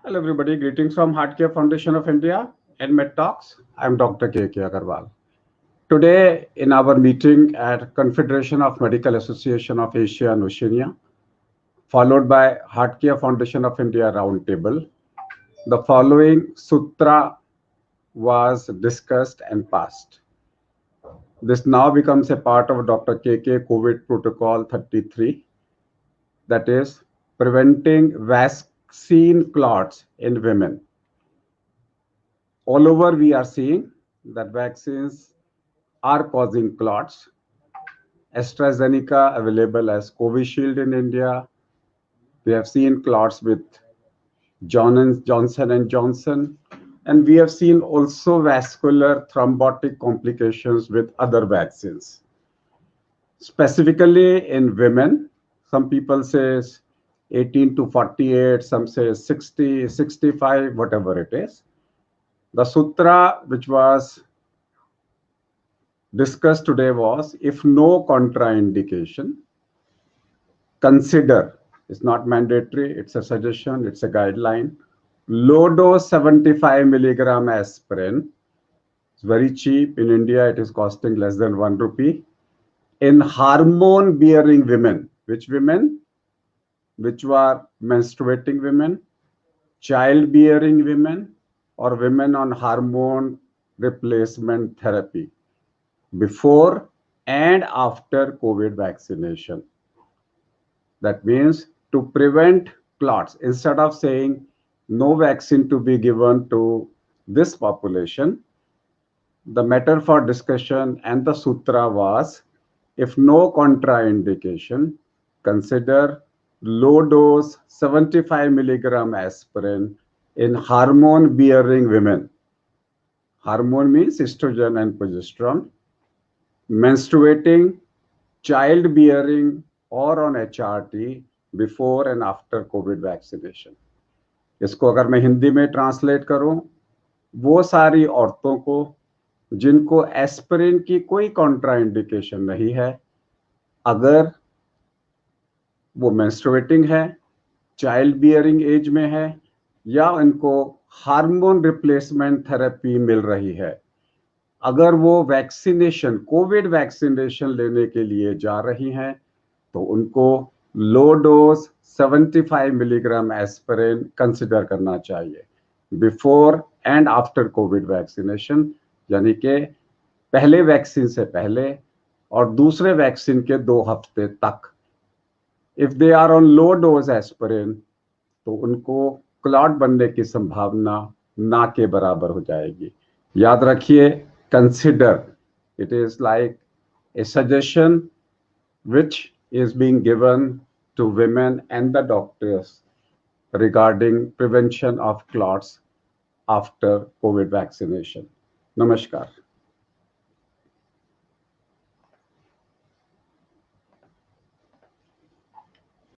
Hello, everybody. Greetings from Heartcare Foundation of India and Med Talks. I'm Dr. K.K. Agarwal. Today, in our meeting at Confederation of Medical Association of Asia and Oceania, followed by Heartcare Foundation of India Roundtable, the following sutra was discussed and passed. This now becomes a part of Dr. K.K. COVID Protocol 33, that is, preventing vaccine clots in women. All over, we are seeing that vaccines are causing clots. AstraZeneca available as Covishield in India. We have seen clots with Johnson and Johnson, and we have seen also vascular thrombotic complications with other vaccines. Specifically in women, some people say 18 to 48, some say 60, 65, whatever it is. The sutra which was discussed today was, if no contraindication, consider, it's not mandatory, it's a suggestion, it's a guideline, low dose 75 milligram aspirin. It's very cheap. In India, it is costing less than 1 rupee. In hormone bearing women, which women? Which were menstruating women, child bearing women, or women on hormone replacement therapy, before and after COVID vaccination. That means to prevent clots, instead of saying no vaccine to be given to this population, the matter for discussion and the sutra was, if no contraindication, consider low dose 75 milligram aspirin in hormone bearing women. Hormone means estrogen and progesterone. Menstruating, child-bearing, or on HRT before and after COVID vaccination. इसको अगर मैं हिंदी में translate करूं, वो सारी औरतों को जिनको एस्पिरिन की कोई कॉन्ट्राइंडिकेशन नहीं है, अगर वो मेंस्ट्रुएटिंग है, चाइल्ड बियरिंग एज में है, या उनको हार्मोन रिप्लेसमेंट थेरेपी मिल रही है, अगर वो वैक्सीनेशन, कोविड वैक्सीनेशन लेने के लिए जा रही हैं, तो उनको low dose 75 milligram aspirin consider करना चाहिए before and after Covid vaccination, यानी कि पहले वैक्सीन से पहले और दूसरे वैक्सीन के 2 हफ्ते तक. If they are on low dose aspirin, तो उनको क्लॉट बनने की संभावना ना के बराबर हो जाएगी. याद रखिए, consider, it is like a suggestion which is being given to women and the doctors regarding prevention of clots after COVID vaccination. Namaskar.